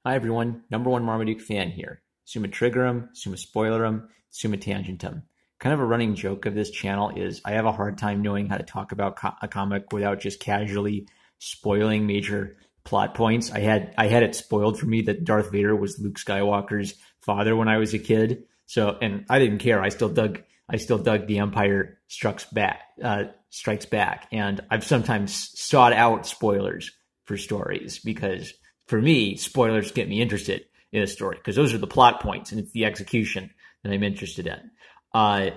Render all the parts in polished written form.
Hi everyone, number one Marmaduke fan here. Summa Triggerum, Summa Spoilerum, Summa Tangentum. Kind of a running joke of this channel is I have a hard time knowing how to talk about a comic without just casually spoiling major plot points. I had it spoiled for me that Darth Vader was Luke Skywalker's father when I was a kid. So, and I didn't care. I still dug The Empire Strikes Back, and I've sometimes sought out spoilers for stories because for me, spoilers get me interested in a story because those are the plot points and it's the execution that I'm interested in.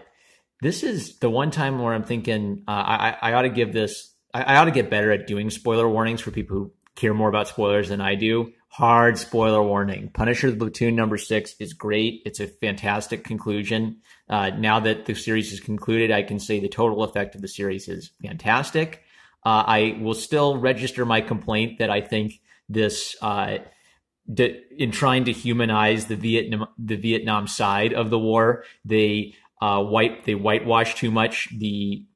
This is the one time where I'm thinking I ought to give this. I ought to get better at doing spoiler warnings for people who care more about spoilers than I do. Hard spoiler warning. Punisher the Platoon #6 is great. It's a fantastic conclusion. Now that the series is concluded, I can say the total effect of the series is fantastic. I will still register my complaint that I think this in trying to humanize the Vietnam side of the war, they whitewash too much the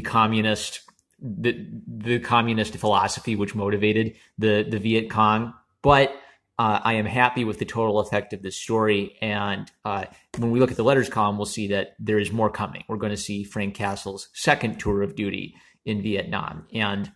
communist the communist philosophy which motivated the Viet Cong. But I am happy with the total effect of this story. And when we look at the letters column, we'll see that there is more coming. We're going to see Frank Castle's second tour of duty in Vietnam. And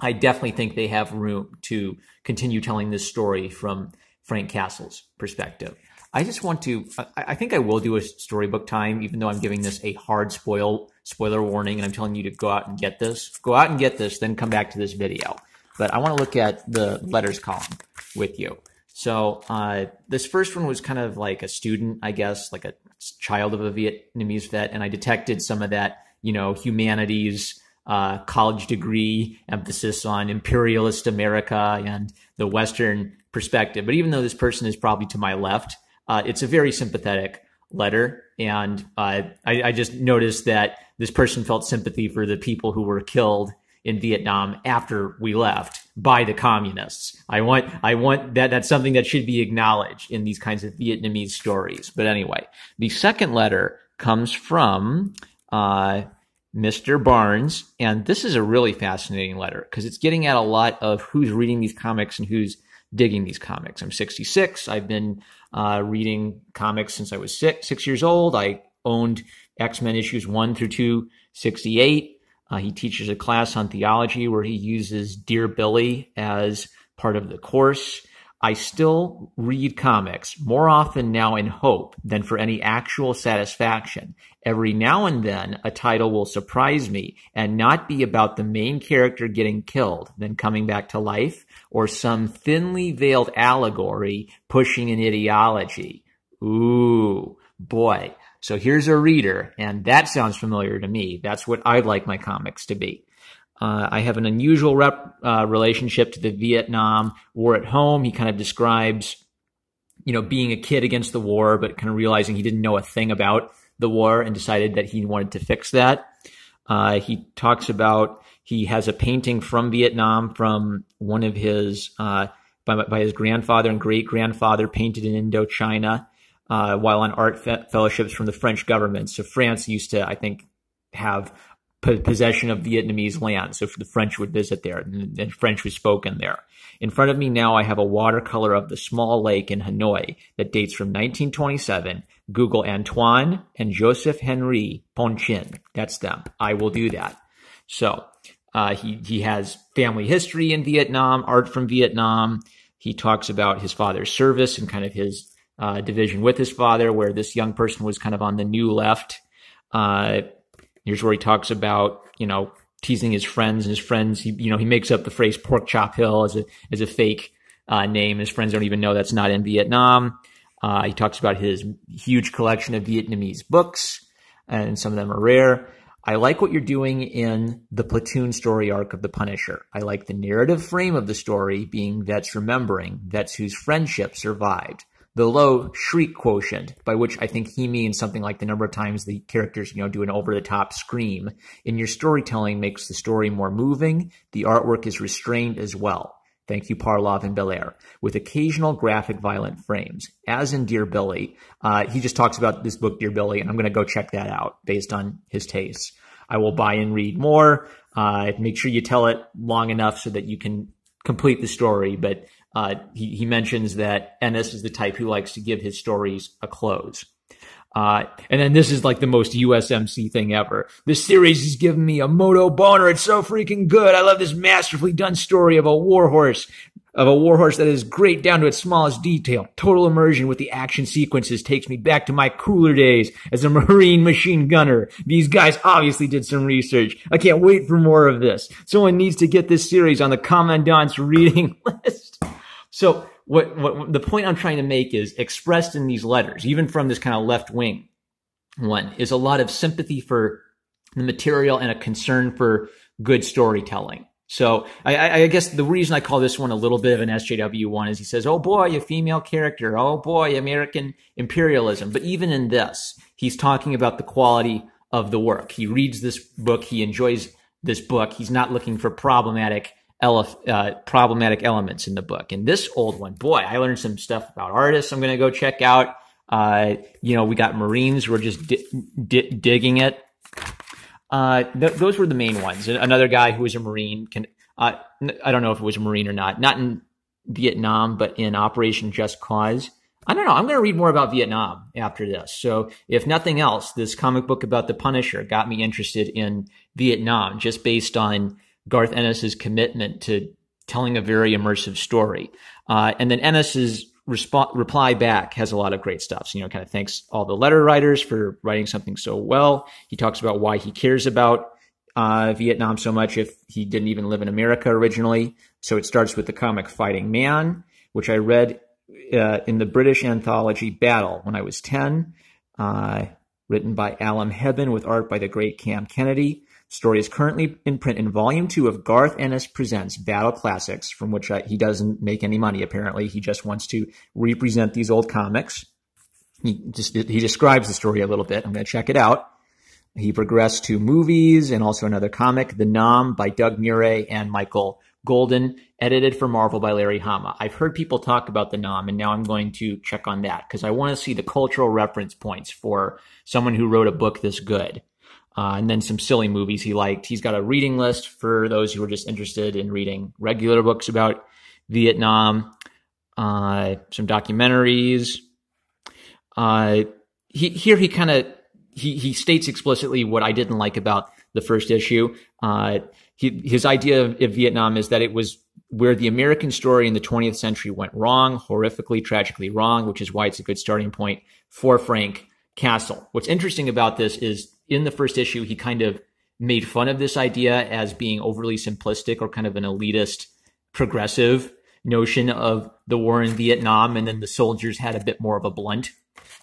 I definitely think they have room to continue telling this story from Frank Castle's perspective. I just want to, I think I will do a storybook time, even though I'm giving this a hard spoiler warning and I'm telling you to go out and get this. Go out and get this, then come back to this video. But I want to look at the letters column with you. So this first one was kind of like a student, I guess, like a child of a Vietnamese vet. And I detected some of that, humanities, college degree emphasis on imperialist America and the Western perspective. But even though this person is probably to my left, it's a very sympathetic letter. And I just noticed that this person felt sympathy for the people who were killed in Vietnam after we left by the communists. I want that's something that should be acknowledged in these kinds of Vietnamese stories. But anyway, the second letter comes from Mr. Barnes, and this is a really fascinating letter because it's getting at a lot of who's reading these comics and who's digging these comics. I'm 66. I've been reading comics since I was 6 years old. I owned X-Men issues 1 through 268. He teaches a class on theology where he uses Dear Billy as part of the course. I still read comics more often now in hope than for any actual satisfaction. Every now and then, a title will surprise me and not be about the main character getting killed, then coming back to life, or some thinly veiled allegory pushing an ideology. Ooh, boy. So here's a reader, and that sounds familiar to me. That's what I'd like my comics to be. I have an unusual relationship to the Vietnam War at home. He kind of describes, being a kid against the war, but kind of realizing he didn't know a thing about the war and decided that he wanted to fix that. He talks about he has a painting from Vietnam from one of his, by his grandfather and great-grandfather painted in Indochina while on art fellowships from the French government. So France used to, I think, have possession of Vietnamese land. So the French would visit there and French was spoken there. In front of me now, I have a watercolor of the small lake in Hanoi that dates from 1927. Google Antoine and Joseph Henri Ponchin. That's them. I will do that. So he has family history in Vietnam, art from Vietnam. He talks about his father's service and kind of his division with his father, where this young person was kind of on the new left. Here's where he talks about, teasing his friends, and his friends, he makes up the phrase Pork Chop Hill as a fake name. His friends don't even know that's not in Vietnam. He talks about his huge collection of Vietnamese books, and some of them are rare. I like what you're doing in the Platoon story arc of The Punisher. I like the narrative frame of the story being vets remembering vets whose friendship survived. The low shriek quotient, by which I think he means something like the number of times the characters, do an over-the-top scream, in your storytelling makes the story more moving. The artwork is restrained as well. Thank you, Parlov and Belair, with occasional graphic violent frames. As in Dear Billy, he just talks about this book, Dear Billy, and I'm going to go check that out based on his tastes. I will buy and read more. Make sure you tell it long enough so that you can complete the story, but he mentions that Ennis is the type who likes to give his stories a close. And then this is like the most USMC thing ever. This series has given me a moto boner. It's so freaking good. I love this masterfully done story of a warhorse that is great down to its smallest detail. Total immersion with the action sequences takes me back to my cooler days as a Marine machine gunner. These guys obviously did some research. I can't wait for more of this. Someone needs to get this series on the Commandant's reading list. So what the point I'm trying to make is, expressed in these letters, even from this kind of left-wing one, is a lot of sympathy for the material and a concern for good storytelling. So I guess the reason I call this one a little bit of an SJW one is he says, oh boy, a female character. Oh boy, American imperialism. But even in this, he's talking about the quality of the work. He reads this book. He enjoys this book. He's not looking for problematic elements in the book. And this old one, boy, I learned some stuff about artists I'm going to go check out. We got Marines who are just digging it. Those were the main ones. Another guy who was a Marine I don't know if it was a Marine or not in Vietnam, but in Operation Just Cause. I don't know. I'm going to read more about Vietnam after this. So if nothing else, this comic book about the Punisher got me interested in Vietnam just based on Garth Ennis's commitment to telling a very immersive story. And then Ennis's reply back has a lot of great stuff. So, kind of thanks all the letter writers for writing something so well. He talks about why he cares about Vietnam so much if he didn't even live in America originally. So it starts with the comic Fighting Man, which I read in the British anthology Battle when I was 10, written by Alan Hebben with art by the great Cam Kennedy. Story is currently in print in Volume 2 of Garth Ennis Presents Battle Classics, from which he doesn't make any money, apparently. He just wants to represent these old comics. He describes the story a little bit. I'm going to check it out. He progressed to movies and also another comic, The Nom by Doug Murray and Michael Golden, edited for Marvel by Larry Hama. I've heard people talk about The Nom, and now I'm going to check on that because I want to see the cultural reference points for someone who wrote a book this good. And then some silly movies he liked. He's got a reading list for those who are just interested in reading regular books about Vietnam, some documentaries. He states explicitly what I didn't like about the first issue. His idea of Vietnam is that it was where the American story in the 20th century went wrong, horrifically, tragically wrong, which is why it's a good starting point for Frank Castle. What's interesting about this is in the first issue, he kind of made fun of this idea as being overly simplistic or kind of an elitist, progressive notion of the war in Vietnam. And then the soldiers had a bit more of a blunt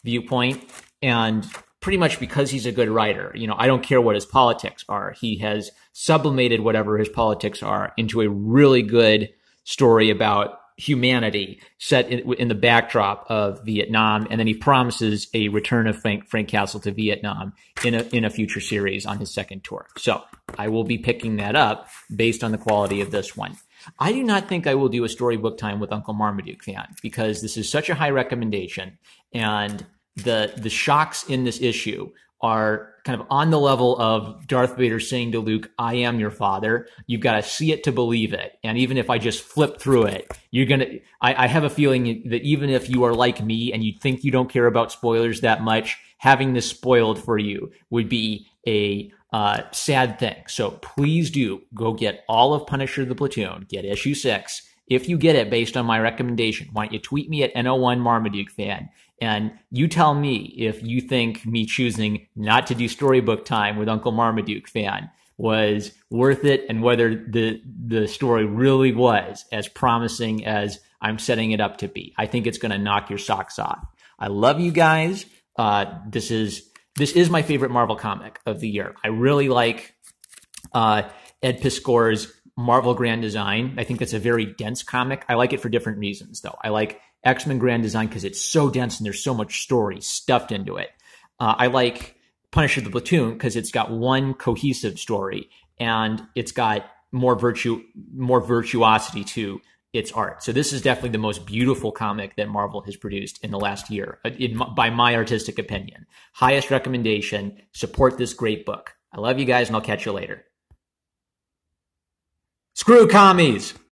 viewpoint. And pretty much because he's a good writer, I don't care what his politics are. He has sublimated whatever his politics are into a really good story about humanity set in the backdrop of Vietnam. And then he promises a return of Frank Castle to Vietnam in a future series on his second tour. So I will be picking that up based on the quality of this one. I do not think I will do a storybook time with Uncle Marmaduke fan because this is such a high recommendation, and the shocks in this issue are kind of on the level of Darth Vader saying to Luke, I am your father. You've got to see it to believe it. And even if I just flip through it, I have a feeling that even if you are like me and you think you don't care about spoilers that much, having this spoiled for you would be a sad thing. So please do go get all of Punisher the Platoon, get issue 6. If you get it based on my recommendation, why don't you tweet me at NO1 Marmaduke fan, and you tell me if you think me choosing not to do storybook time with Uncle Marmaduke fan was worth it, and whether the story really was as promising as I'm setting it up to be. I think it's going to knock your socks off. I love you guys. This is my favorite Marvel comic of the year. I really like Ed Piskor's Marvel Grand Design. I think that's a very dense comic. I like it for different reasons, though. I like X-Men Grand Design because it's so dense and there's so much story stuffed into it. I like Punisher the Platoon because it's got one cohesive story and it's got more virtuosity to its art. So this is definitely the most beautiful comic that Marvel has produced in the last year, by my artistic opinion. Highest recommendation. Support this great book. I love you guys, and I'll catch you later. Screw commies!